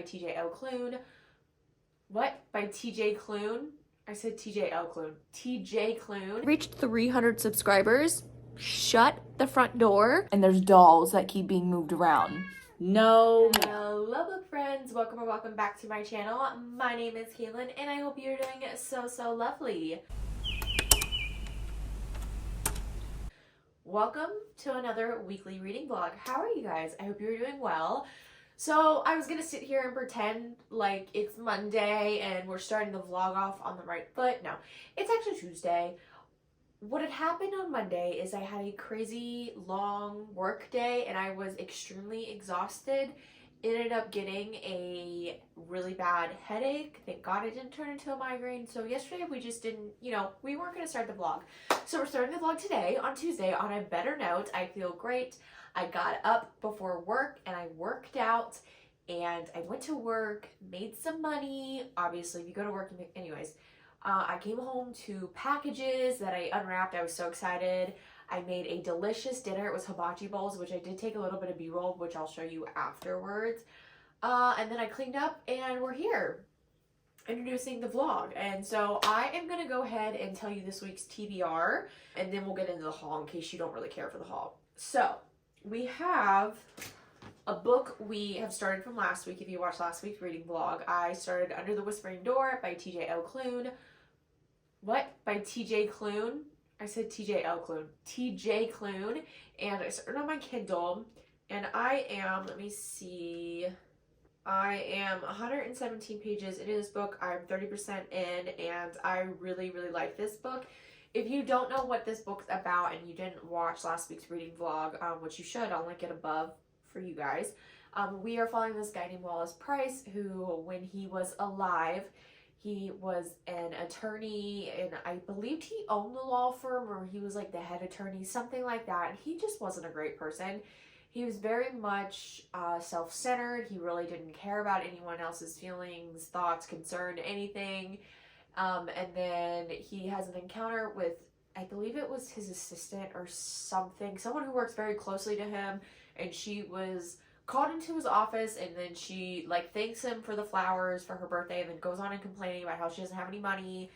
TJ L. Clune. What? By TJ Clune? I said TJ L. Clune. TJ Clune. Reached 300 subscribers. Shut the front door. And there's dolls that keep being moved around. No. Hello book friends, welcome or welcome back to my channel. My name is Kaylin and I hope you're doing so lovely. Welcome to another weekly reading vlog. How are you guys? I hope you're doing well. So I was gonna sit here and pretend like it's Monday and we're starting the vlog off on the right foot. No, it's actually Tuesday. What had happened on Monday is I had a crazy long work day and I was extremely exhausted. It ended up getting a really bad headache. Thank God it didn't turn into a migraine. So yesterday we just didn't, we weren't going to start the vlog. So we're starting the vlog today on Tuesday on a better note. I feel great. I got up before work and I worked out and I went to work, made some money. Obviously, if you go to work, anyways. I came home to packages that I unwrapped. I was so excited. I made a delicious dinner. It was hibachi bowls, which I did take a little bit of B-roll, which I'll show you afterwards. And then I cleaned up and we're here introducing the vlog. And so I am going to go ahead and tell you this week's TBR, and then we'll get into the haul in case you don't really care for the haul. So we have a book we have started from last week. If you watched last week's reading vlog, I started Under the Whispering Door by TJ L. Clune. What? By TJ Clune? I said TJ L. Clune. TJ Clune. And I started on my Kindle. And I am, let me see, I am 117 pages into this book. I'm 30% in, and I really like this book. If you don't know what this book's about and you didn't watch last week's reading vlog, which you should, I'll link it above for you guys. We are following this guy named Wallace Price, who, when he was alive, he was an attorney, and I believed he owned the law firm, or he was like the head attorney, something like that. And he just wasn't a great person. He was very much self-centered. He really didn't care about anyone else's feelings, thoughts, concern, anything. And then he has an encounter with, I believe it was his assistant or something, someone who works very closely to him, and she was called into his office, and then she thanks him for the flowers for her birthday, and then goes on and complaining about how she doesn't have any money,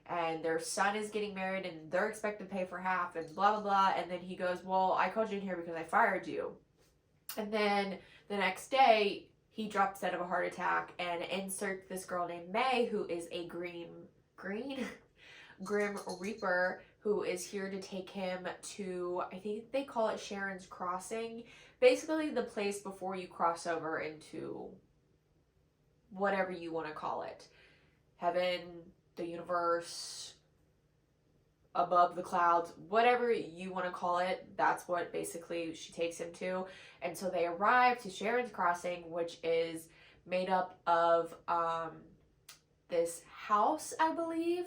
and their son is getting married, and they're expected to pay for half, and blah blah blah. And then he goes, well, I called you in here because I fired you. And then the next day he drops dead of a heart attack, and inserts this girl named May, who is a Grim Reaper, who is here to take him to, I think they call it Sharon's Crossing. Basically the place before you cross over into whatever you want to call it. Heaven, the universe, above the clouds, whatever you want to call it. That's what basically she takes him to. And so they arrive to Sharon's Crossing, which is made up of this house, I believe,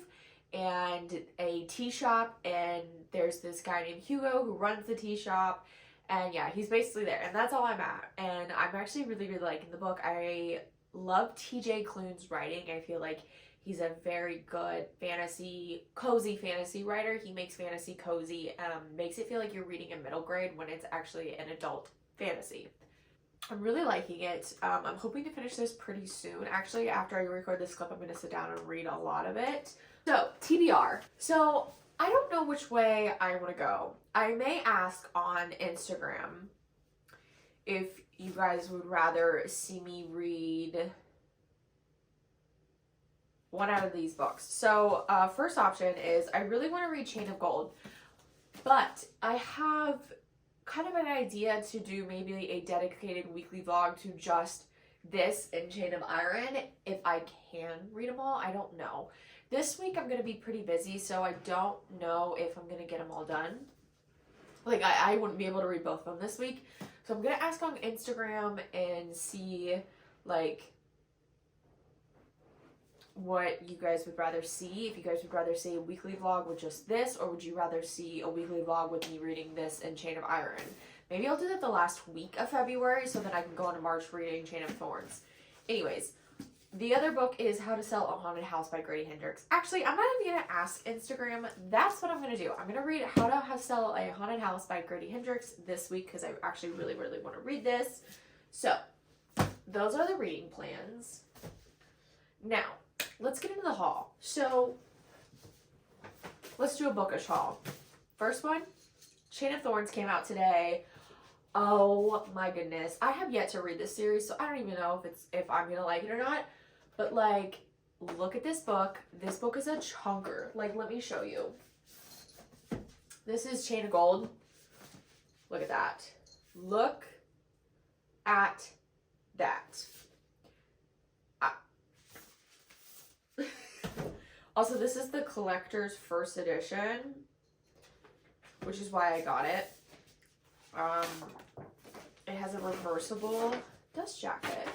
and a tea shop, and there's this guy named Hugo who runs the tea shop. And yeah, he's basically there, and that's all I'm at. And I'm actually really liking the book. I love TJ Clune's writing. I feel like he's a very good cozy fantasy writer. He makes fantasy cozy, makes it feel like you're reading a middle grade when it's actually an adult fantasy. I'm really liking it. I'm hoping to finish this pretty soon. Actually, after I record this clip, I'm going to sit down and read a lot of it. So, TBR. So, I don't know which way I want to go. I may ask on Instagram if you guys would rather see me read one out of these books. So, first option is I really want to read Chain of Gold, but I have kind of an idea to do maybe a dedicated weekly vlog to just this and Chain of Iron. If I can read them all, I don't know. This week I'm going to be pretty busy, so I don't know if I'm going to get them all done. I wouldn't be able to read both of them this week. So I'm going to ask on Instagram and see, what you guys would rather see. If you guys would rather see a weekly vlog with just this, or would you rather see a weekly vlog with me reading this and Chain of Iron? Maybe I'll do that the last week of February, so then I can go into March reading Chain of Thorns. Anyways, the other book is How to Sell a Haunted House by Grady Hendrix. Actually, I'm not even going to ask Instagram. That's what I'm going to do. I'm going to read How to Sell a Haunted House by Grady Hendrix this week because I actually really want to read this. So, those are the reading plans. Now, let's get into the haul. So, let's do a bookish haul. First one, Chain of Thorns came out today. Oh my goodness. I have yet to read this series, so I don't even know if I'm gonna like it or not. But like, look at this book. This book is a chunker. Like, let me show you. This is Chain of Gold. Look at that. Look at that. Also, this is the collector's first edition, which is why I got it. It has a reversible dust jacket.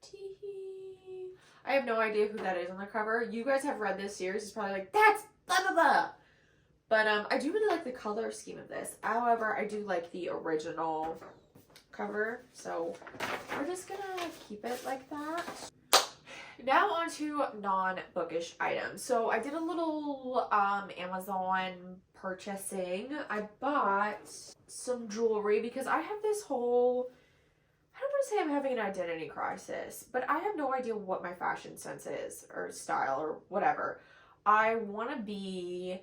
Tee-hee. I have no idea who that is on the cover. You guys have read this series. It's probably like, that's blah, blah, blah. But I do really like the color scheme of this. However, I do like the original cover. So we're just going to keep it like that. Now on to non-bookish items. So I did a little Amazon purchasing. I bought some jewelry because I have this whole, I don't want to say I'm having an identity crisis, but I have no idea what my fashion sense is or style or whatever. I want to be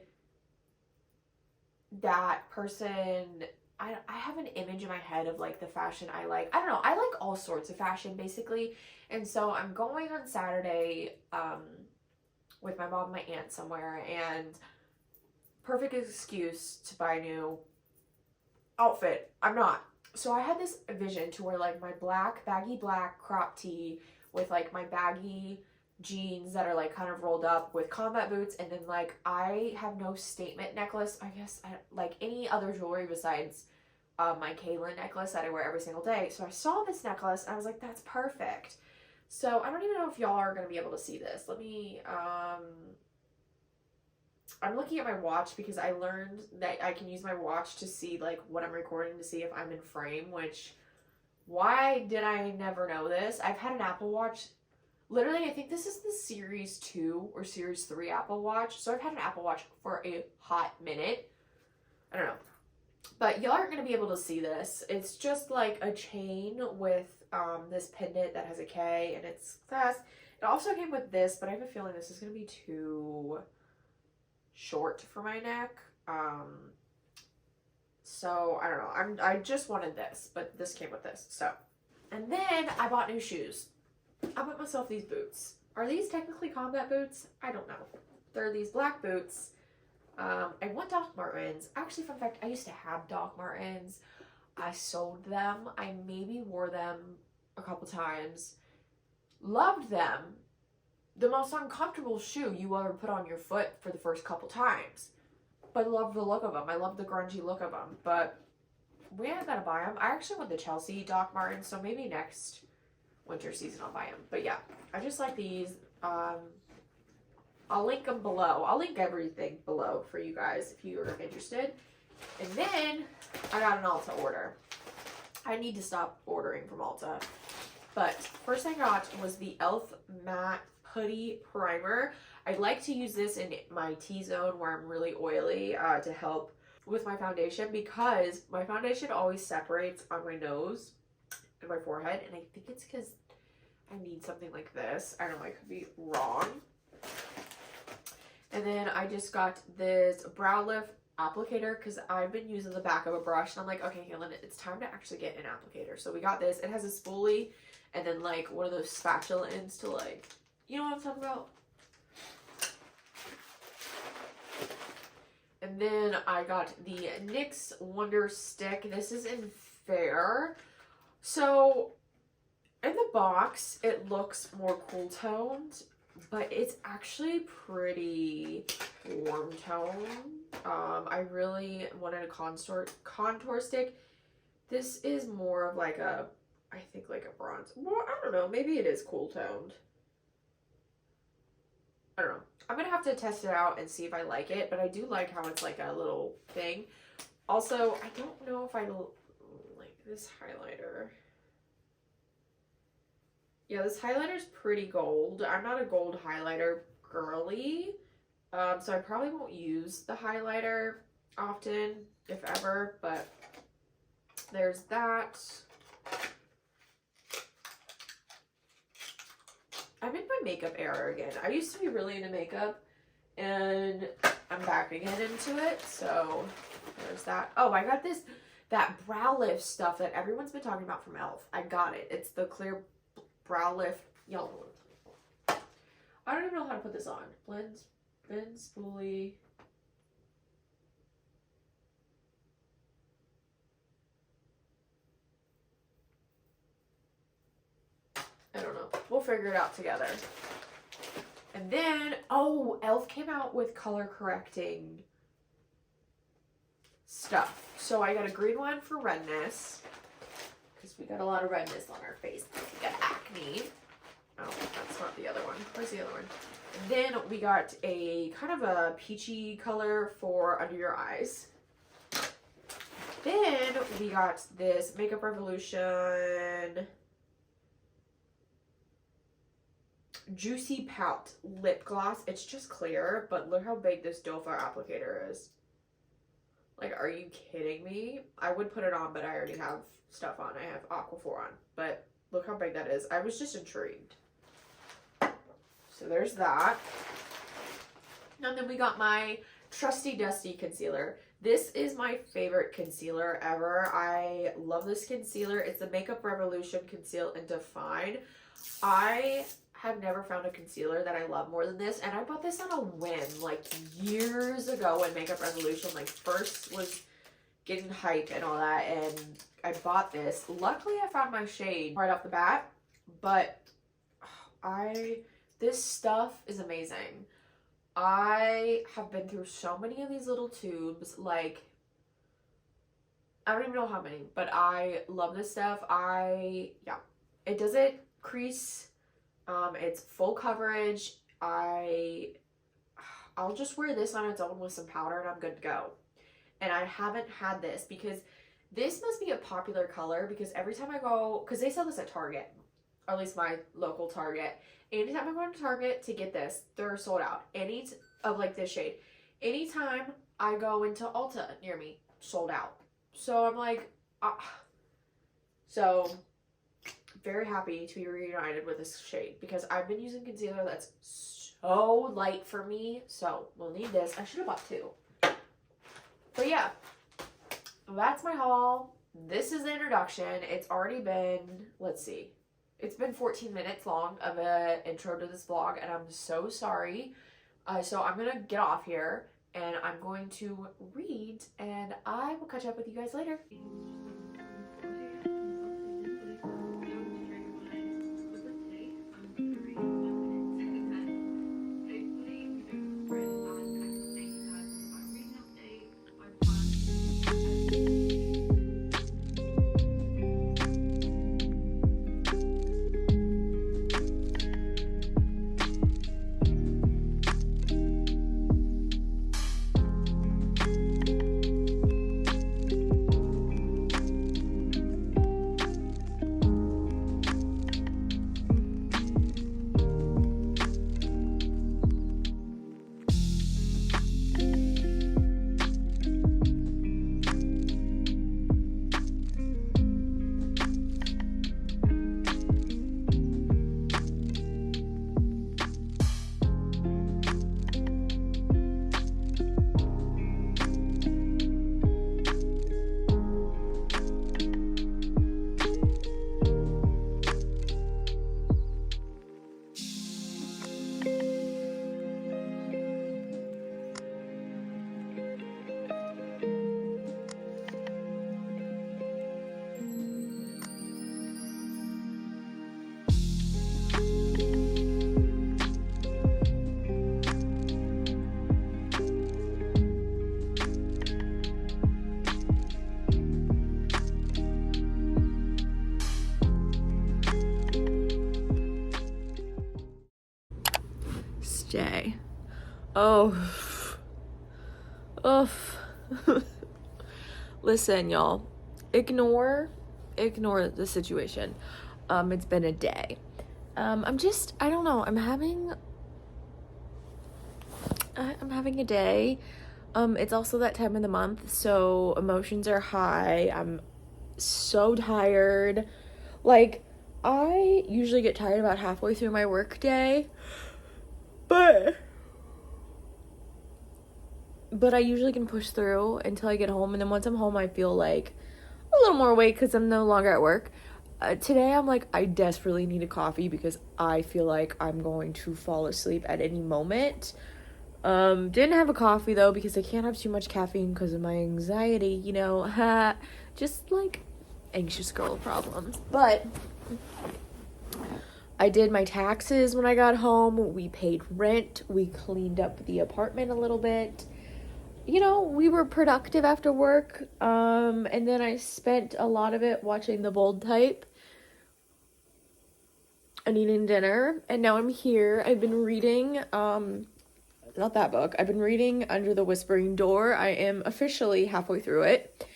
that person. I have an image in my head of like the fashion I like. I don't know. I like all sorts of fashion basically. And so I'm going on Saturday with my mom and my aunt somewhere, and perfect excuse to buy a new outfit. I'm not. So I had this vision to wear like my baggy black crop tee with like my baggy jeans that are like kind of rolled up with combat boots, and then like I have no statement necklace. I guess like any other jewelry besides my Kaylin necklace that I wear every single day. So I saw this necklace and I was like, that's perfect. So I don't even know if y'all are going to be able to see this. Let me, I'm looking at my watch because I learned that I can use my watch to see like what I'm recording to see if I'm in frame, which, why did I never know this? I've had an Apple Watch, literally I think this is the Series 2 or Series 3 Apple Watch. So I've had an Apple Watch for a hot minute. I don't know. But y'all aren't going to be able to see this. It's just like a chain with this pendant that has a K and it's class. It also came with this, but I have a feeling this is going to be too short for my neck. So I don't know. I just wanted this, but this came with this. So, and then I bought new shoes. I bought myself these boots. Are these technically combat boots? I don't know. They're these black boots. I want Doc Martens. Actually, fun fact, I used to have Doc Martens. I sold them. I maybe wore them a couple times. Loved them. The most uncomfortable shoe you ever put on your foot for the first couple times. But I love the look of them. I love the grungy look of them. But we ain't gonna buy them. I actually want the Chelsea Doc Martens, so maybe next winter season I'll buy them. But yeah, I just like these. I'll link them below. I'll link everything below for you guys if you are interested. And then I got an Ulta order. I need to stop ordering from Ulta. But first I got was the e.l.f. Matte Putty Primer. I like to use this in my T-zone where I'm really oily to help with my foundation, because my foundation always separates on my nose and my forehead. And I think it's because I need something like this. I don't know, I could be wrong. And then I just got this brow lift applicator because I've been using the back of a brush. And I'm like, okay, Helen, it's time to actually get an applicator. So we got this. It has a spoolie and then like one of those spatula ends to like, you know what I'm talking about? And then I got the NYX Wonder Stick. This is in Fair. So in the box, it looks more cool toned, but it's actually pretty warm tone. I really wanted a contour stick. This is more of like a, I think like a bronze. Well, I don't know. Maybe it is cool toned. I don't know. I'm going to have to test it out and see if I like it, but I do like how it's like a little thing. Also, I don't know if I like this highlighter. Yeah, this highlighter is pretty gold. I'm not a gold highlighter girly, so I probably won't use the highlighter often, if ever, but there's that. makeup era again. I used to be really into makeup, and I'm back again into it, so there's that. Oh, I got that brow lift stuff that everyone's been talking about from e.l.f. I got it. It's the clear brow lift yellow one. I don't even know how to put this on. Blend, spoolie. I don't know. We'll figure it out together. And then, oh, e.l.f. came out with color correcting stuff. So I got a green one for redness, because we got a lot of redness on our face. We got acne. Oh, that's not the other one. Where's the other one? And then we got a kind of a peachy color for under your eyes. Then we got this Makeup Revolution Juicy Pout lip gloss. It's just clear, but look how big this doe foot applicator is. Like, are you kidding me? I would put it on, but I already have stuff on. I have Aquaphor on, but look how big that is. I was just intrigued. So there's that. And then we got my Trusty Dusty concealer. This is my favorite concealer ever. I love this concealer. It's the Makeup Revolution Conceal and Define. I have never found a concealer that I love more than this, and I bought this on a whim like years ago when Makeup Revolution like first was getting hype and all that, and I bought this. Luckily I found my shade right off the bat, but this stuff is amazing. I have been through so many of these little tubes, like I don't even know how many, but I love this stuff. Yeah, it doesn't crease. It's full coverage. I'll just wear this on its own with some powder and I'm good to go. And I haven't had this because this must be a popular color, because every time I go, because they sell this at Target, or at least my local Target. Anytime I go to Target to get this, they're sold out. Any of like this shade. Anytime I go into Ulta near me, sold out. So I'm like, so very happy to be reunited with this shade, because I've been using concealer that's so light for me, so we'll need this. I should have bought two. But yeah, that's my haul. This is the introduction. It's already been, let's see, it's been 14 minutes long of an intro to this vlog, and I'm so sorry. So I'm gonna get off here and I'm going to read, and I will catch up with you guys later. Stay. Oh. Listen, y'all. Ignore the situation. It's been a day. I don't know. I'm having a day. It's also that time of the month, so emotions are high. I'm so tired. Like, I usually get tired about halfway through my work day, but I usually can push through until I get home, and then once I'm home I feel like a little more awake because I'm no longer at work. Today I'm like, I desperately need a coffee because I feel like I'm going to fall asleep at any moment. Didn't have a coffee though because I can't have too much caffeine because of my anxiety, you know, just like anxious girl problems. But I did my taxes when I got home. We paid rent. We cleaned up the apartment a little bit. You know, we were productive after work. And then I spent a lot of it watching The Bold Type and eating dinner. And now I'm here. I've been reading, not that book. I've been reading Under the Whispering Door. I am officially halfway through it.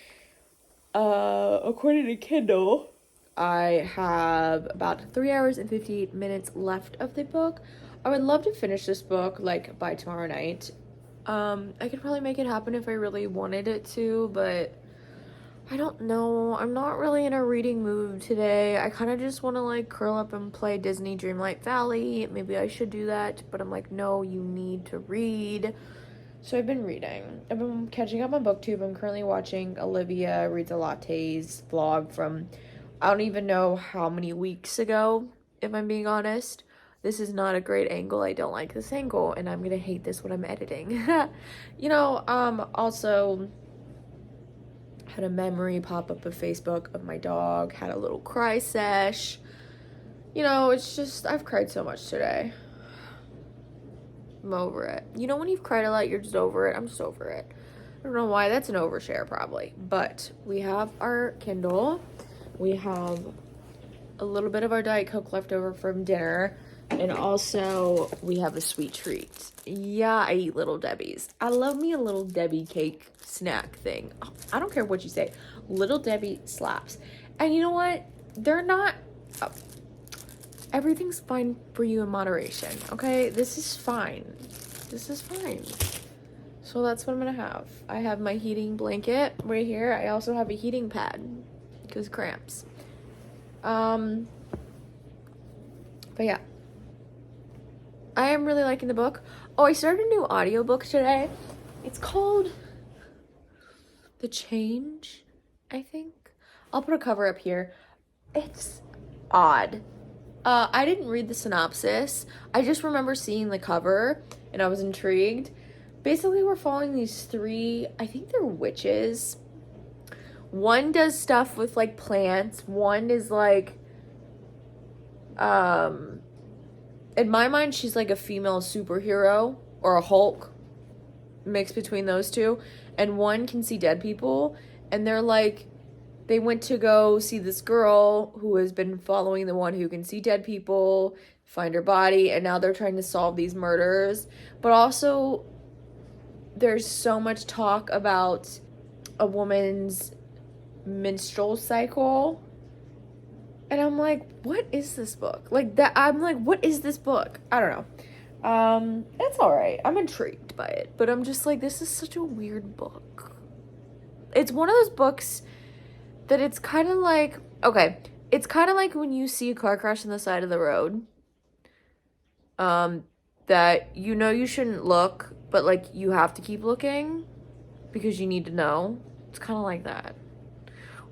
According to Kindle, I have about 3 hours and 58 minutes left of the book. I would love to finish this book, like, by tomorrow night. I could probably make it happen if I really wanted it to, but I don't know. I'm not really in a reading mood today. I kind of just want to, like, curl up and play Disney Dreamlight Valley. Maybe I should do that, but I'm like, no, you need to read. So I've been reading. I've been catching up on booktube. I'm currently watching Olivia Reads a Latte's vlog from I don't even know how many weeks ago, if I'm being honest. This is not a great angle. I don't like this angle, and I'm gonna hate this when I'm editing. You know, also had a memory pop up of Facebook of my dog, had a little cry sesh. You know, it's just, I've cried so much today. I'm over it. You know, when you've cried a lot, you're just over it. I'm just over it. I don't know why. That's an overshare, probably. But we have our Kindle. We have a little bit of our Diet Coke left over from dinner. And also, we have a sweet treat. Yeah, I eat Little Debbie's. I love me a Little Debbie cake snack thing. I don't care what you say. Little Debbie slaps. And you know what? They're not... everything's fine for you in moderation, okay? This is fine. This is fine. So that's what I'm gonna have. I have my heating blanket right here. I also have a heating pad because cramps. But yeah. I am really liking the book. Oh, I started a new audiobook today. It's called The Change, I think. I'll put a cover up here. It's odd. I didn't read the synopsis. I just remember seeing the cover and I was intrigued. Basically, we're following these three, I think they're witches. One does stuff with like plants. One is like, in my mind, she's like a female superhero or a Hulk mix between those two. And one can see dead people. And they're like, they went to go see this girl who has been following the one who can see dead people, find her body, and now they're trying to solve these murders. But also, there's so much talk about a woman's menstrual cycle. And I'm like, what is this book? Like that, I'm like, what is this book? I don't know. It's alright. I'm intrigued by it. But I'm just like, this is such a weird book. It's one of those books that it's kind of like, okay, it's kind of like when you see a car crash on the side of the road, that you know you shouldn't look, but like you have to keep looking because you need to know. It's kind of like that.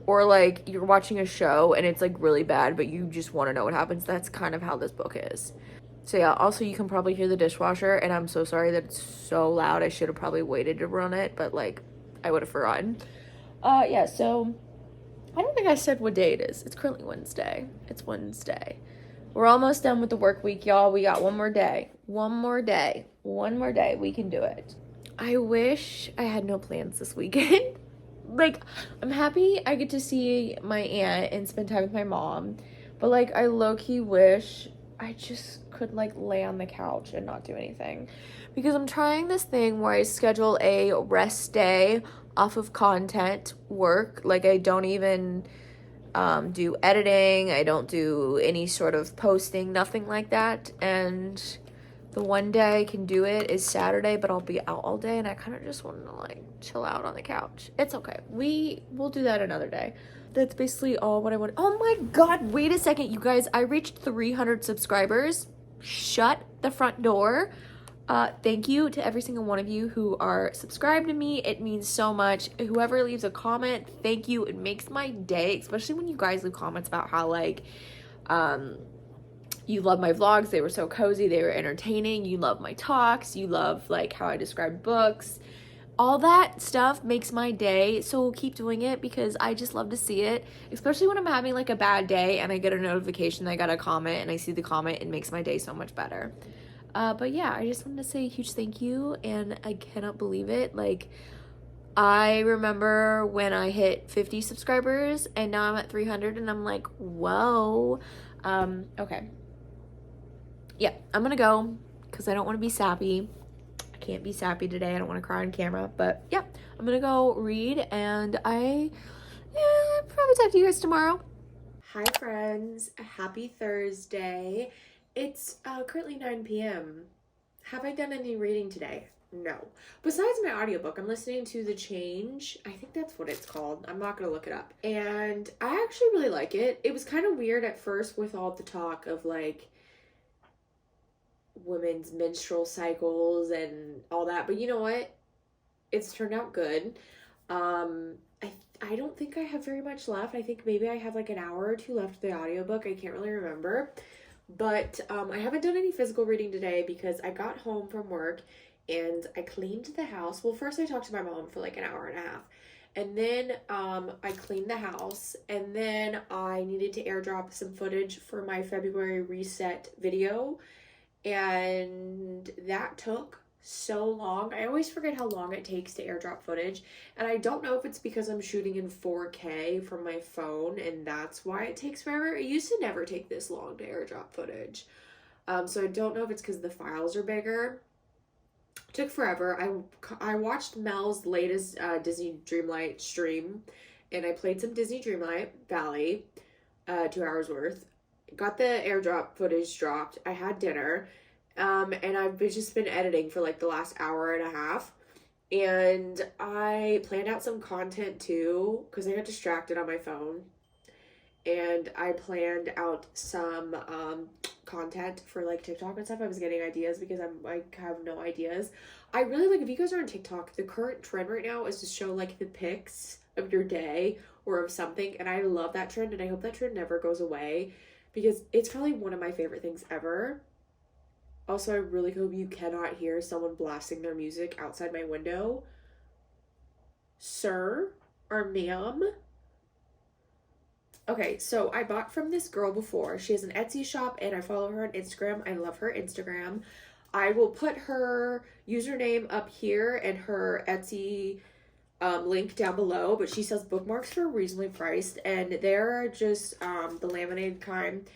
Or like you're watching a show and it's like really bad, but you just want to know what happens. That's kind of how this book is. So yeah, also you can probably hear the dishwasher, and I'm so sorry that it's so loud. I should have probably waited to run it, but like I would have forgotten. Yeah, so I don't think I said what day it is. It's currently Wednesday. It's Wednesday. We're almost done with the work week, y'all. We got one more day. One more day. One more day. We can do it. I wish I had no plans this weekend. Like, I'm happy I get to see my aunt and spend time with my mom. But, like, I low-key wish I just could, like, lay on the couch and not do anything. Because I'm trying this thing where I schedule a rest day off of content work. Like, I don't even do editing. I don't do any sort of posting, nothing like that. And the one day I can do it is Saturday, but I'll be out all day, and I kind of just want to, like, chill out on the couch. It's okay. We'll do that another day. that's basically all what I want. Oh my god, wait a second, you guys. I reached 300 subscribers. Shut the front door. Thank you to every single one of you who are subscribed to me. It means so much. Whoever leaves a comment, thank you. It makes my day, especially when you guys leave comments about how, like, you love my vlogs. They were so cozy. They were entertaining. You love my talks. You love, like, how I describe books. All that stuff makes my day, so keep doing it because I just love to see it, especially when I'm having, like, a bad day and I get a notification that I got a comment and I see the comment. It makes my day so much better. But yeah, I just wanted to say a huge thank you, and I cannot believe it. Like, I remember when I hit 50 subscribers, and now I'm at 300, and I'm like, whoa. Okay. Yeah, I'm gonna go, because I don't want to be sappy. I can't be sappy today. I don't want to cry on camera, but yeah, I'm gonna go read, and I'll probably talk to you guys tomorrow. Hi friends, happy Thursday. It's currently 9 p.m. Have I done any reading today? No. Besides my audiobook, I'm listening to The Change. I think that's what it's called. I'm not going to look it up. And I actually really like it. It was kind of weird at first with all the talk of, like, women's menstrual cycles and all that. But you know what? It's turned out good. I don't think I have very much left. I think maybe I have like an hour or two left of the audiobook. I can't really remember. But I haven't done any physical reading today because I got home from work and I cleaned the house. Well, first I talked to my mom for like an hour and a half. And then I cleaned the house. And then I needed to airdrop some footage for my February reset video. And that took so long. I always forget how long it takes to airdrop footage, and I don't know if it's because I'm shooting in 4K from my phone and that's why it takes forever. It used to never take this long to airdrop footage, so I don't know if it's because the files are bigger. It took forever. I watched Mel's latest Disney Dreamlight stream, and I played some Disney Dreamlight Valley, 2 hours worth. Got the airdrop footage dropped. I had dinner. And I've just been editing for like the last hour and a half, and I planned out some content too because I got distracted on my phone, and I planned out some content for like TikTok and stuff. I was getting ideas because I have no ideas. I really like, if you guys are on TikTok, the current trend right now is to show like the pics of your day or of something, and I love that trend, and I hope that trend never goes away because it's probably one of my favorite things ever. Also, I really hope you cannot hear someone blasting their music outside my window. Sir or ma'am? Okay, so I bought from this girl before. She has an Etsy shop and I follow her on Instagram. I love her Instagram. I will put her username up here and her Etsy link down below, but she sells bookmarks for reasonably priced, and they're just the laminated kind.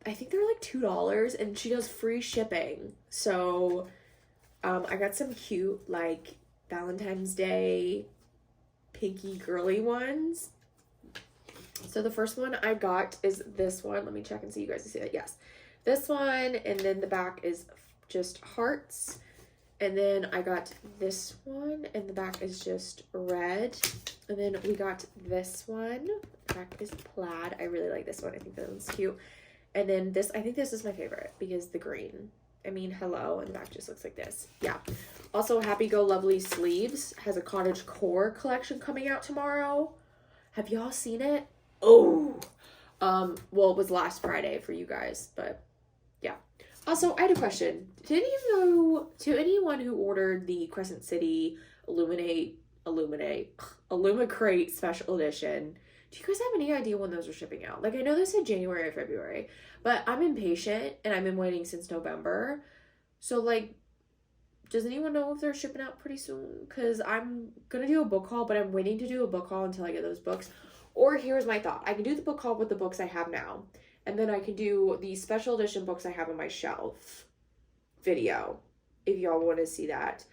I think they're like $2, and she does free shipping. So I got some cute like Valentine's Day pinky girly ones. So the first one I got is this one. Let me check and see you guys can see that. Yes, this one, and then the back is just hearts. And then I got this one, and the back is just red. And then we got this one. The back is plaid. I really like this one. I think that one's cute. And then this, I think this is my favorite because the green. I mean, hello, and the back just looks like this. Yeah. Also, Happy Go Lovely Sleeves has a cottage core collection coming out tomorrow. Have y'all seen it? Oh, well, it was last Friday for you guys, but yeah. Also, I had a question. Did any of you, to anyone who ordered the Crescent City Illumicrate Special Edition, do you guys have any idea when those are shipping out? Like, I know they said January or February, but I'm impatient and I've been waiting since November. So, like, does anyone know if they're shipping out pretty soon? Because I'm going to do a book haul, but I'm waiting to do a book haul until I get those books. Or here's my thought. I can do the book haul with the books I have now, and then I can do the special edition books I have on my shelf video, if y'all want to see that.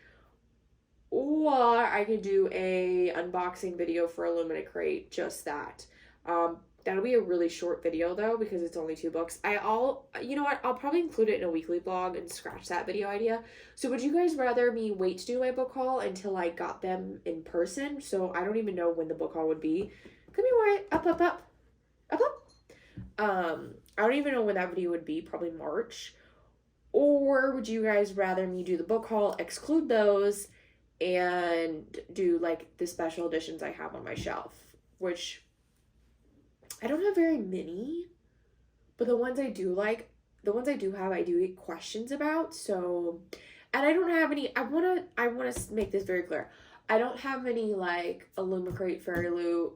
Or I could do a unboxing video for Illumicrate, just that. That'll be a really short video though, because it's only 2 books. You know what? I'll probably include it in a weekly blog and scratch that video idea. So would you guys rather me wait to do my book haul until I got them in person? So I don't even know when the book haul would be, Give me more. Up, up, up. Up, up. I don't even know when that video would be. Probably March. Or would you guys rather me do the book haul, exclude those, and do, like, the special editions I have on my shelf? Which, I don't have very many. But the ones I do like, the ones I do have, I do get questions about. So, and I don't have any, I want to make this very clear. I don't have any, like, Illumicrate, Fairy Loot,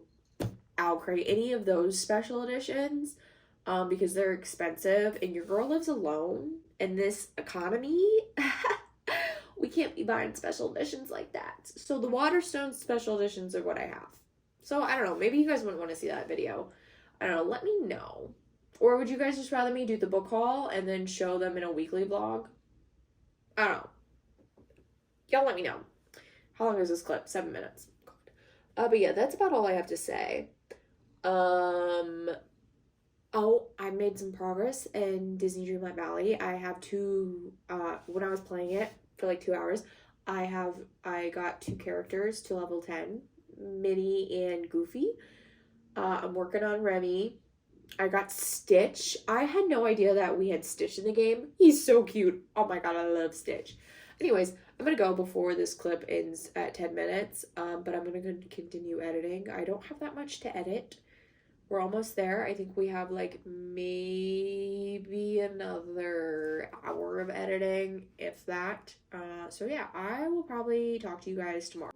Owlcrate, any of those special editions, because they're expensive, and your girl lives alone in this economy. We can't be buying special editions like that. So the Waterstone special editions are what I have. So I don't know, maybe you guys wouldn't want to see that video. I don't know, let me know. Or would you guys just rather me do the book haul and then show them in a weekly vlog? I don't know. Y'all let me know. How long is this clip? 7 minutes. But yeah, that's about all I have to say. Oh, I made some progress in Disney Dreamlight Valley. I have when I was playing it for like 2 hours, I got 2 characters to level 10, Minnie and Goofy. I'm working on Remy. I got Stitch. I had no idea that we had Stitch in the game. He's so cute. Oh my god, I love Stitch. Anyways, I'm going to go before this clip ends at 10 minutes, but I'm going to continue editing. I don't have that much to edit. We're almost there. I think we have like maybe another hour of editing, if that. So yeah, I will probably talk to you guys tomorrow.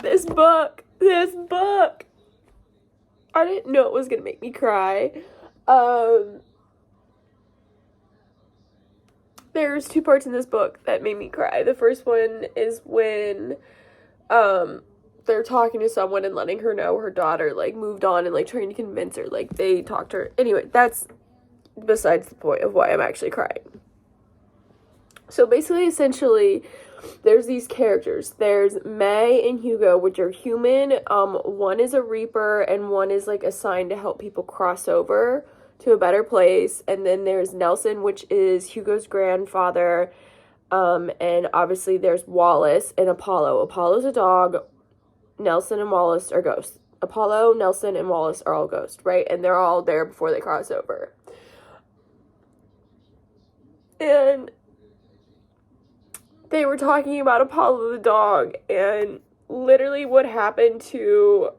This book. I didn't know it was gonna make me cry. There's 2 parts in this book that made me cry. The first one is when they're talking to someone and letting her know her daughter like moved on and like trying to convince her, like they talked to her. Anyway, that's besides the point of why I'm actually crying. So basically, essentially, there's these characters. There's May and Hugo, which are human. One is a Reaper and one is like assigned to help people cross over to a better place. And then there's Nelson, which is Hugo's grandfather. And obviously there's Wallace and Apollo. Apollo's a dog. Nelson and Wallace are ghosts. Apollo, Nelson, and Wallace are all ghosts, right? And they're all there before they cross over. And they were talking about Apollo the dog, and literally what happened to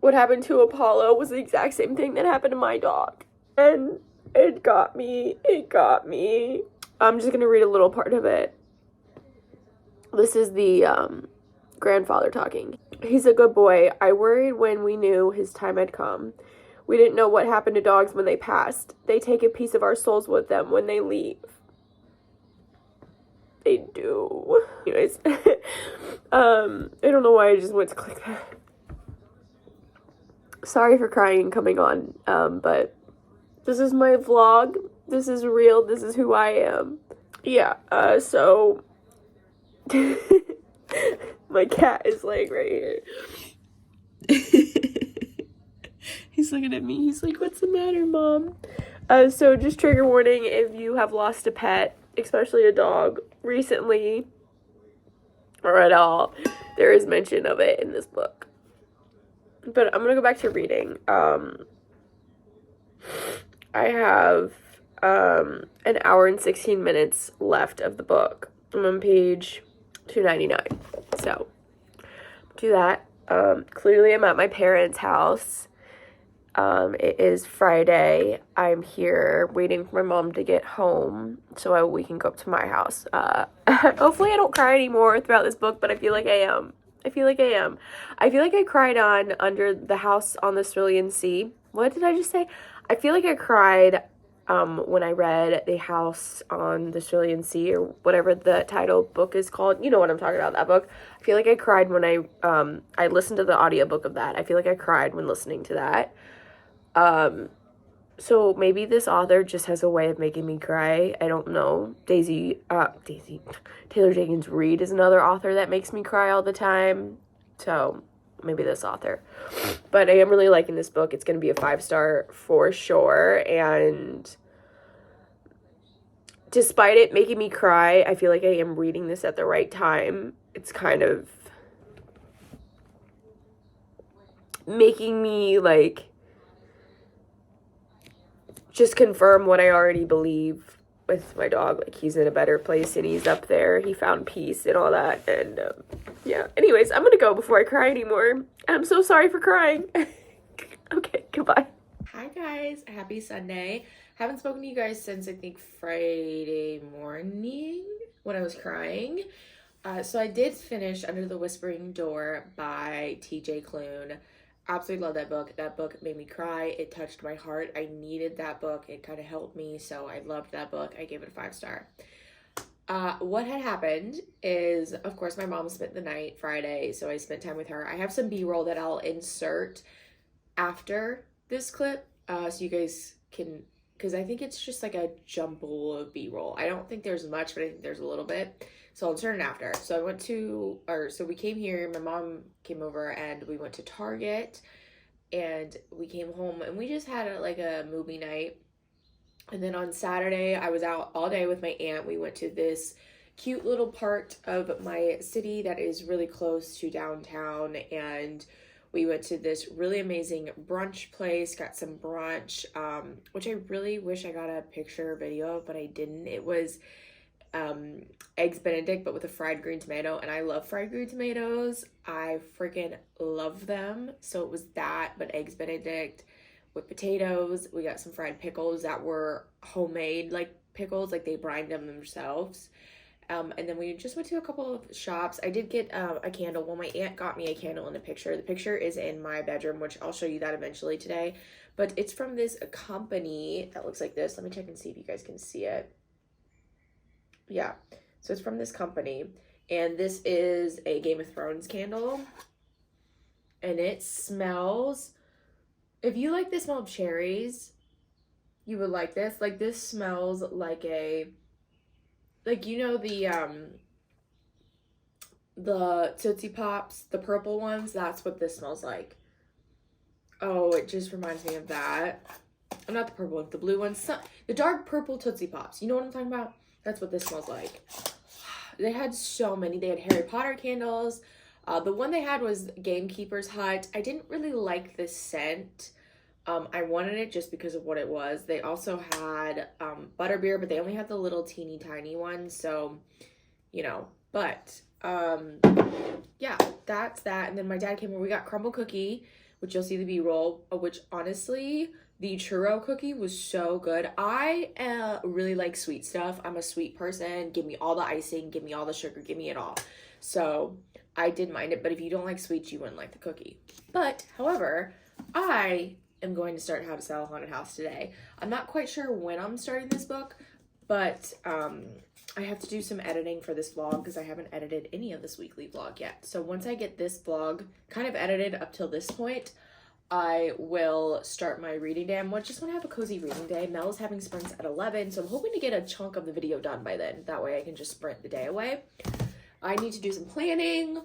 Apollo was the exact same thing that happened to my dog. And it got me. I'm just gonna read a little part of it. This is the grandfather talking. He's a good boy. I worried when we knew his time had come. We didn't know what happened to dogs when they passed. They take a piece of our souls with them when they leave. They do. Anyways, I don't know why I just went to click that. Sorry for crying coming on, but this is my vlog. This is real. This is who I am. Yeah, so my cat is like right here. He's looking at me. He's like, "What's the matter, Mom?" So just trigger warning if you have lost a pet, especially a dog, recently or at all, there is mention of it in this book. But I'm gonna go back to reading. I have an hour and 16 minutes left of the book. I'm on page 299. So do that. Clearly I'm at my parents' house. It is Friday. I'm here waiting for my mom to get home so we can go up to my house. Hopefully I don't cry anymore throughout this book, but I feel like I am. I feel like I cried on Under the House on the Cerulean Sea. What did I just say? I feel like I cried when I read The House on the Cerulean Sea, or whatever the title book is called. You know what I'm talking about, that book. I feel like I cried when I listened to the audiobook of that. I feel like I cried when listening to that. So maybe this author just has a way of making me cry. I don't know. Taylor Jenkins Reid is another author that makes me cry all the time. So maybe this author. But I am really liking this book. It's going to be a 5-star for sure. And despite it making me cry, I feel like I am reading this at the right time. It's kind of making me, like, just confirm what I already believe with my dog. Like, he's in a better place and he's up there. He found peace and all that. And, yeah. Anyways, I'm gonna go before I cry anymore. I'm so sorry for crying. Okay, goodbye. Hi guys, happy Sunday. Haven't spoken to you guys since I think Friday morning when I was crying. So I did finish Under the Whispering Door by TJ Klune. Absolutely love that book. That book made me cry. It touched my heart. I needed that book. It kind of helped me, so I loved that book. I gave it a 5-star. What had happened is, of course, my mom spent the night Friday, so I spent time with her. I have some B-roll that I'll insert after this clip, so you guys can, because I think it's just like a jumble of B-roll. I don't think there's much, but I think there's a little bit. So I'll turn it after. So we came here, my mom came over and we went to Target and we came home and we just had a movie night. And then on Saturday, I was out all day with my aunt. We went to this cute little part of my city that is really close to downtown, and we went to this really amazing brunch place, got some brunch, which I really wish I got a picture or video of, but I didn't. It was eggs Benedict, but with a fried green tomato, and I love fried green tomatoes. I freaking love them. So it was that, but eggs Benedict with potatoes. We got some fried pickles that were homemade, like pickles, like they brined them themselves. And then we just went to a couple of shops. I did get a candle. Well, my aunt got me a candle in a picture. The picture is in my bedroom, which I'll show you that eventually today. But it's from this company that looks like this. Let me check and see if you guys can see it. Yeah, so it's from this company, and this is a Game of Thrones candle, and it smells, if you like the smell of cherries, you would like this. Like, this smells like you know the Tootsie Pops, the purple ones, that's what this smells like. Oh, it just reminds me of that. Oh, not the purple ones, the blue ones, the dark purple Tootsie Pops, you know what I'm talking about? That's what this smells like. They had so many. They had Harry Potter candles. The one they had was Gamekeeper's Hut. I didn't really like the scent. I wanted it just because of what it was. They also had butterbeer, but they only had the little teeny tiny one. So, you know, but yeah, that's that. And then my dad came over. We got crumble cookie, which you'll see the B-roll, which honestly, the churro cookie was so good. I really like sweet stuff. I'm a sweet person. Give me all the icing, give me all the sugar, give me it all. So I did mind it, but if you don't like sweets, you wouldn't like the cookie. But, however, I am going to start How to Sell a Haunted House today. I'm not quite sure when I'm starting this book, but I have to do some editing for this vlog because I haven't edited any of this weekly vlog yet. So once I get this vlog kind of edited up till this point, I will start my reading day. I just want to have a cozy reading day. Mel is having sprints at 11, so I'm hoping to get a chunk of the video done by then. That way I can just sprint the day away. I need to do some planning.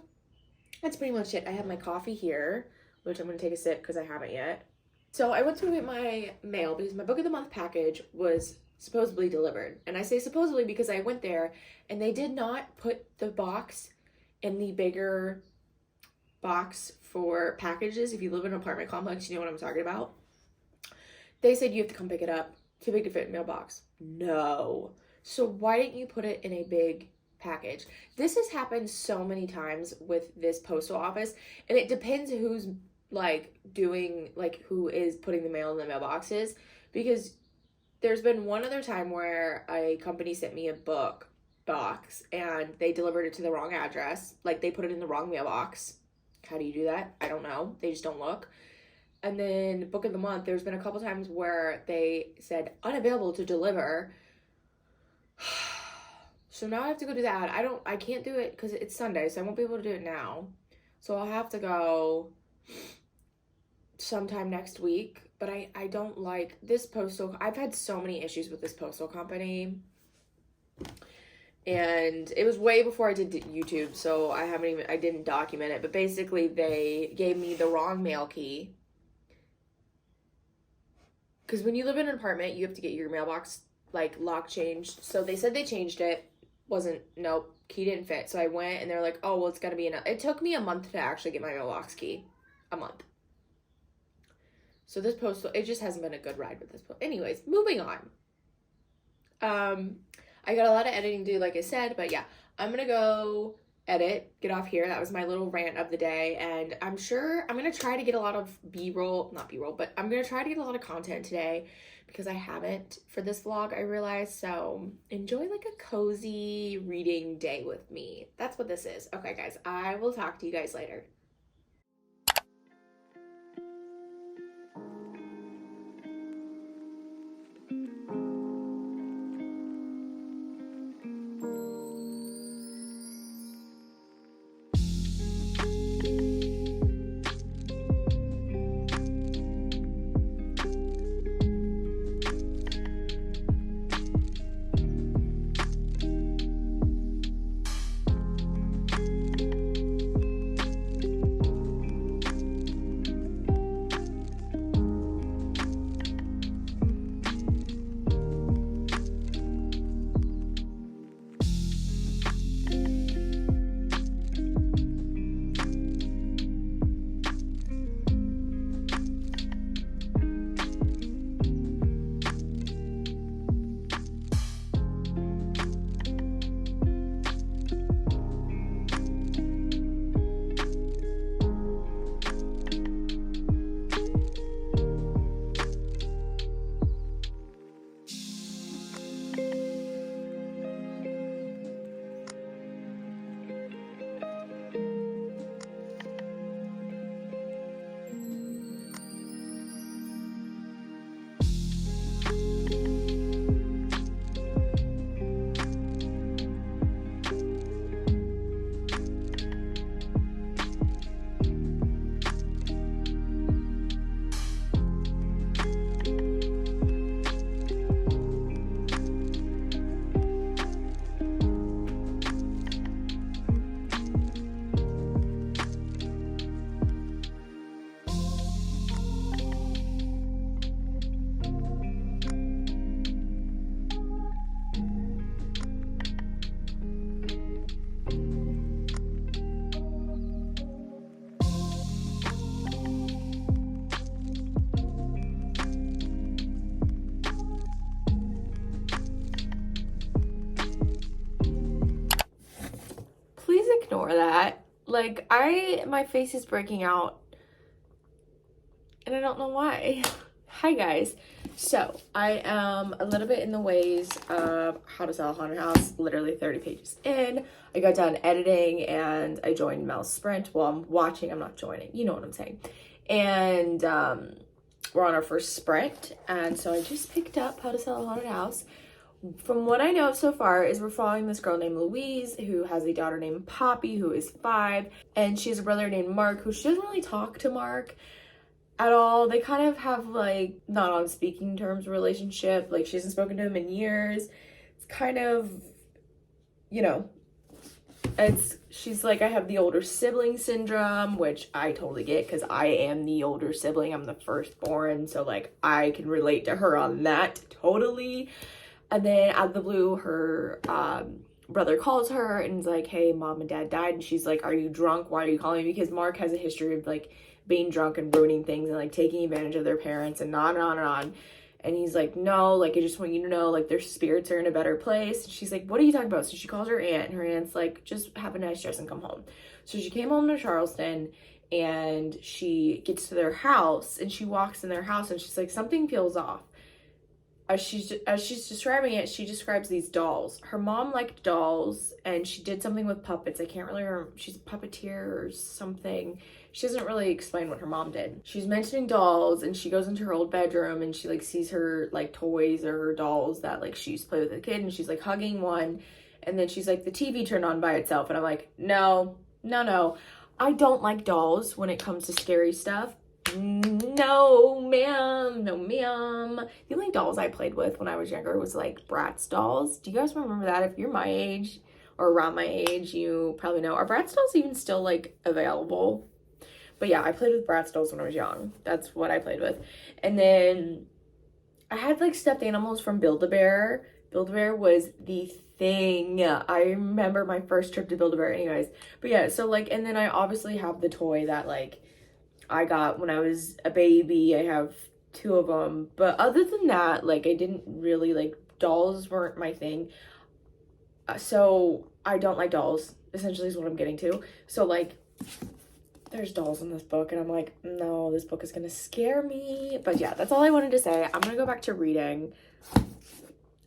That's pretty much it. I have my coffee here, which I'm going to take a sip because I haven't yet. So I went to get my mail because my book of the month package was supposedly delivered. And I say supposedly because I went there and they did not put the box in the bigger box for packages. If you live in an apartment complex, you know what I'm talking about. They said you have to come pick it up. Too big to fit in a mailbox. No. So why didn't you put it in a big package? This has happened so many times with this postal office, and it depends who's who is putting the mail in the mailboxes, because there's been one other time where a company sent me a book box and they delivered it to the wrong address. Like, they put it in the wrong mailbox. How do you do that? I don't know. They just don't look. And then book of the month, there's been a couple times where they said unavailable to deliver. So now I have to go do that. I can't do it because it's Sunday, so I won't be able to do it now. So I'll have to go sometime next week. But I don't like this postal. I've had so many issues with this postal company. And it was way before I did YouTube, so I didn't document it. But basically, they gave me the wrong mail key. Because when you live in an apartment, you have to get your mailbox, like lock changed. So they said they changed it. Nope, key didn't fit. So I went and they're like, oh, well, it's gotta be enough. It took me a month to actually get my mailbox key. A month. So this postal, it just hasn't been a good ride with this postal. Anyways, moving on. I got a lot of editing to do, like I said, but yeah, I'm gonna go edit, get off here. That was my little rant of the day, and I'm sure I'm gonna try to get a lot of not B-roll, but I'm gonna try to get a lot of content today because I haven't for this vlog, I realized. So enjoy like a cozy reading day with me. That's what this is. Okay, guys, I will talk to you guys later. Ignore that. Like, my face is breaking out and I don't know why. Hi guys. So I am a little bit in the ways of How to Sell a Haunted House, literally 30 pages in. I got done editing and I joined Mel's sprint. Well, I'm watching, I'm not joining, you know what I'm saying. And we're on our first sprint, and so I just picked up How to Sell a Haunted House. From what I know so far is we're following this girl named Louise who has a daughter named Poppy who is 5, and she has a brother named Mark who she doesn't really talk to Mark at all. They kind of have like not on speaking terms relationship. Like, she hasn't spoken to him in years. It's kind of, you know, she's like, I have the older sibling syndrome, which I totally get because I am the older sibling. I'm the firstborn, so like I can relate to her on that totally. And then out of the blue, her brother calls her and is like, hey, mom and dad died. And she's like, are you drunk? Why are you calling me? Because Mark has a history of like being drunk and ruining things and like taking advantage of their parents and on and on and on. And he's like, no, like, I just want you to know, like, their spirits are in a better place. And she's like, what are you talking about? So she calls her aunt, and her aunt's like, just have a nice dress and come home. So she came home to Charleston, and she gets to their house, and she walks in their house, and she's like, something feels off. As she's describing it, she describes these dolls. Her mom liked dolls, and she did something with puppets. I can't really remember. She's a puppeteer or something. She doesn't really explain what her mom did. She's mentioning dolls, and she goes into her old bedroom, and she like sees her like toys or her dolls that like she used to play with as a kid, and she's like hugging one, and then she's like, the TV turned on by itself, and I'm like, no. I don't like dolls when it comes to scary stuff. No ma'am. The only dolls I played with when I was younger was like Bratz dolls. Do you guys remember that? If you're my age or around my age, you probably know. Are Bratz dolls even still like available? But yeah, I played with Bratz dolls when I was young. That's what I played with. And then I had like stuffed animals from Build-A-Bear. Build-A-Bear was the thing. I remember my first trip to Build-A-Bear anyways. But yeah, so like, and then I obviously have the toy that like I got when I was a baby. I have 2 of them. But other than that, like I didn't really like, dolls weren't my thing. So I don't like dolls, essentially is what I'm getting to. So like, there's dolls in this book and I'm like, no, this book is gonna scare me. But yeah, that's all I wanted to say. I'm gonna go back to reading.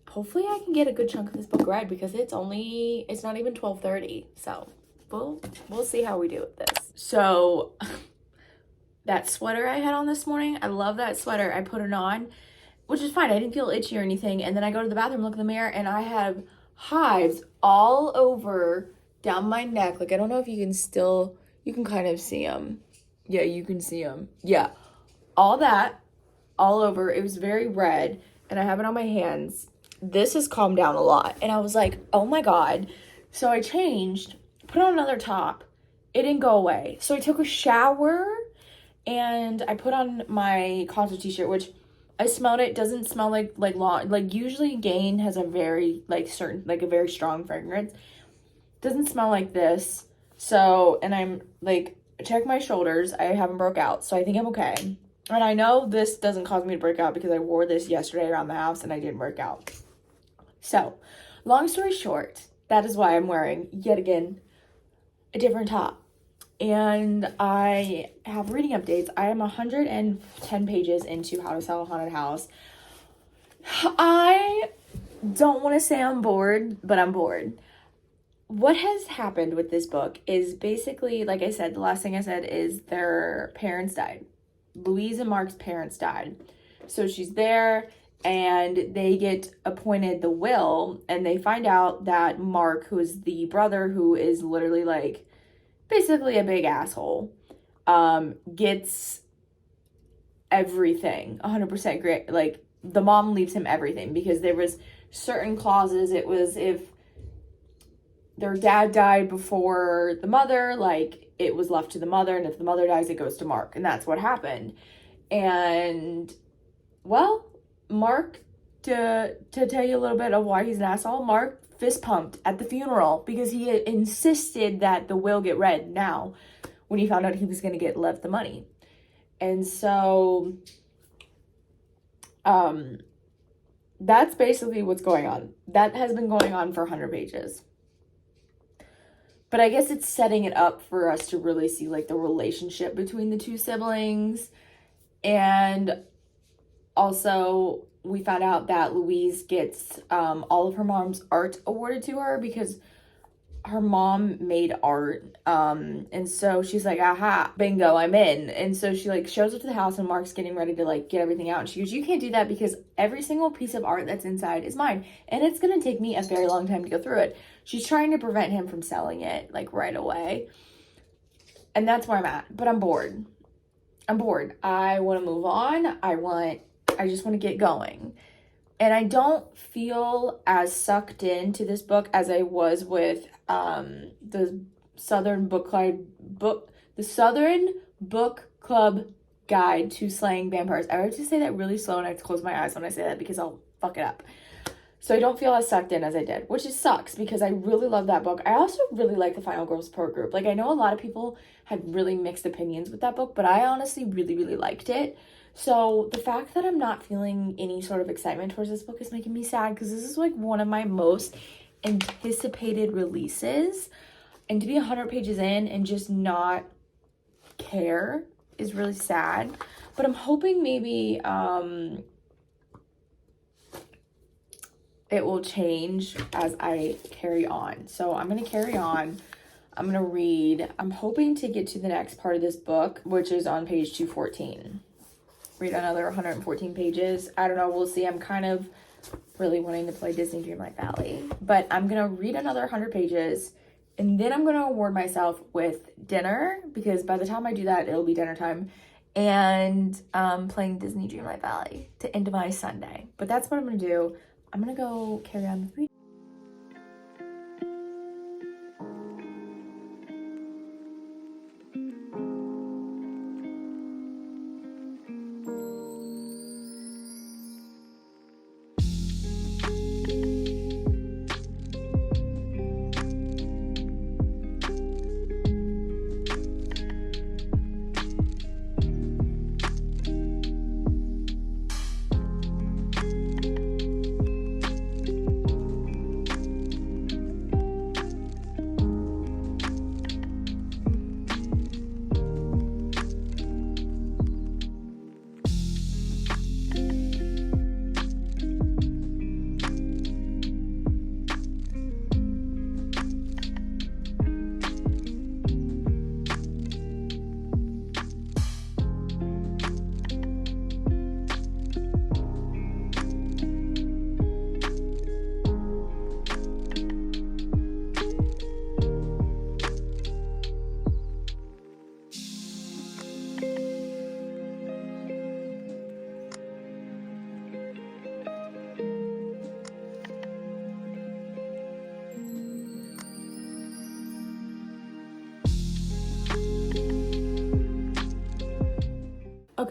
Hopefully I can get a good chunk of this book read because it's not even 12:30. So we'll see how we do with this. So that sweater I had on this morning, I love that sweater. I put it on, which is fine. I didn't feel itchy or anything. And then I go to the bathroom, look in the mirror, and I have hives all over down my neck. Like, I don't know if you can kind of see them. Yeah, you can see them. Yeah, all that, all over. It was very red, and I have it on my hands. This has calmed down a lot. And I was like, oh my God. So I changed, put on another top. It didn't go away. So I took a shower, and I put on my concert t-shirt, which I smelled it. Doesn't smell like long. Like, usually Gain has a very, like, certain, like, a very strong fragrance. Doesn't smell like this. So, and I'm like, check my shoulders. I haven't broke out. So I think I'm okay. And I know this doesn't cause me to break out because I wore this yesterday around the house and I didn't break out. So, long story short, that is why I'm wearing, yet again, a different top. And I have reading updates. I am 110 pages into How to Sell a Haunted House. I don't want to say I'm bored, but I'm bored. What has happened with this book is basically, like I said, the last thing I said is their parents died. Louise and Mark's parents died. So she's there and they get appointed the will, and they find out that Mark, who is the brother who is literally like basically a big asshole, gets everything 100% great. Like, the mom leaves him everything because there was certain clauses. It was if their dad died before the mother, like, it was left to the mother, and if the mother dies, it goes to Mark, and that's what happened. And, well, Mark, to tell you a little bit of why he's an asshole, Mark fist pumped at the funeral because he had insisted that the will get read now when he found out he was going to get left the money. And so, that's basically what's going on. That has been going on for 100 pages. But I guess it's setting it up for us to really see, like, the relationship between the 2 siblings. And also, we found out that Louise gets all of her mom's art awarded to her because her mom made art. And so she's like, aha, bingo, I'm in. And so she, like, shows up to the house, and Mark's getting ready to, like, get everything out. And she goes, you can't do that because every single piece of art that's inside is mine. And it's going to take me a very long time to go through it. She's trying to prevent him from selling it, like, right away. And that's where I'm at. But I'm bored. I want to move on. I just want to get going. And I don't feel as sucked into this book as I was with the Southern Book Club Guide to Slaying Vampires. I have to say that really slow, and I have to close my eyes when I say that because I'll fuck it up. So I don't feel as sucked in as I did, which sucks because I really love that book. I also really like the Final Girl Support Group. Like, I know a lot of people had really mixed opinions with that book, but I honestly really, really liked it. So the fact that I'm not feeling any sort of excitement towards this book is making me sad because this is like one of my most anticipated releases. And to be 100 pages in and just not care is really sad. But I'm hoping maybe it will change as I carry on. So I'm going to carry on. I'm going to read. I'm hoping to get to the next part of this book, which is on page 214. Read another 114 pages. I don't know. We'll see. I'm kind of really wanting to play Disney Dreamlight Valley. But I'm going to read another 100 pages. And then I'm going to reward myself with dinner. Because by the time I do that, it'll be dinner time. And playing Disney Dreamlight Valley to end my Sunday. But that's what I'm going to do. I'm going to go carry on with reading.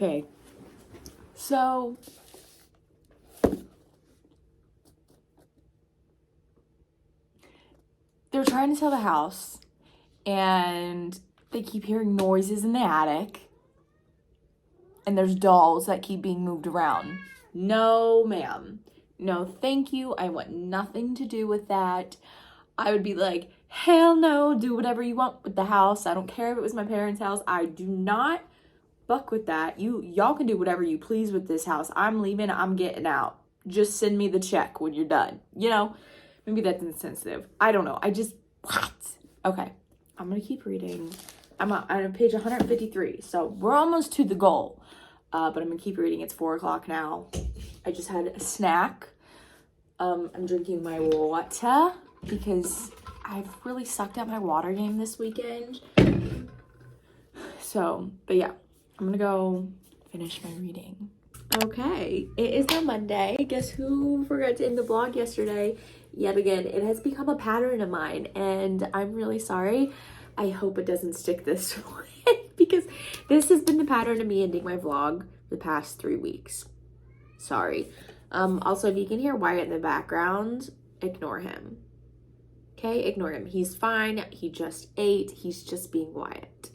Okay. So they're trying to sell the house and they keep hearing noises in the attic. And there's dolls that keep being moved around. No, ma'am. No, thank you. I want nothing to do with that. I would be like, hell no, do whatever you want with the house. I don't care if it was my parents' house. I do not fuck with that. Y'all can do whatever you please with this house. I'm leaving. I'm getting out. Just send me the check when you're done. You know, maybe that's insensitive. I don't know. What? Okay, I'm gonna keep reading. I'm on page 153, so we're almost to the goal. But I'm gonna keep reading. It's 4 o'clock now. I just had a snack. I'm drinking my water because I've really sucked at my water game this weekend. So, but yeah, I'm gonna go finish my reading. Okay, it is now Monday. Guess who forgot to end the vlog yesterday? Yet again, it has become a pattern of mine, and I'm really sorry. I hope it doesn't stick this way because this has been the pattern of me ending my vlog the past 3 weeks. Sorry. Also, if you can hear Wyatt in the background, ignore him. Okay, ignore him. He's fine. He just ate. He's just being Wyatt.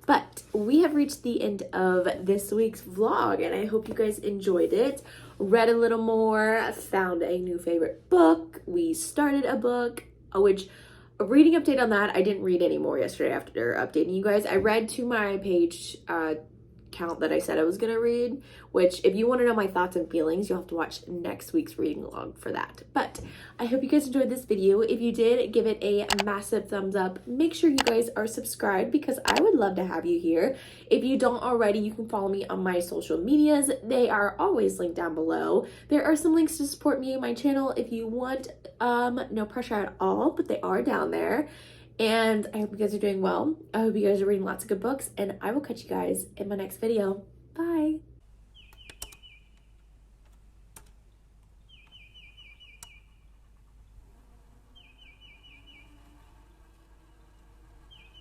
But we have reached the end of this week's vlog, and I hope you guys enjoyed it. Read a little more, found a new favorite book. We started a book, which a reading update on that. I didn't read any more yesterday after updating you guys. I read to my page count that I said I was gonna read, which if you want to know my thoughts and feelings, you'll have to watch next week's reading log for that. But I hope you guys enjoyed this video. If you did, give it a massive thumbs up. Make sure you guys are subscribed because I would love to have you here. If you don't already, you can follow me on my social medias. They are always linked down below. There are some links to support me and my channel if you want. No pressure at all, but they are down there. And I hope you guys are doing well. I hope you guys are reading lots of good books, and I will catch you guys in my next video. Bye.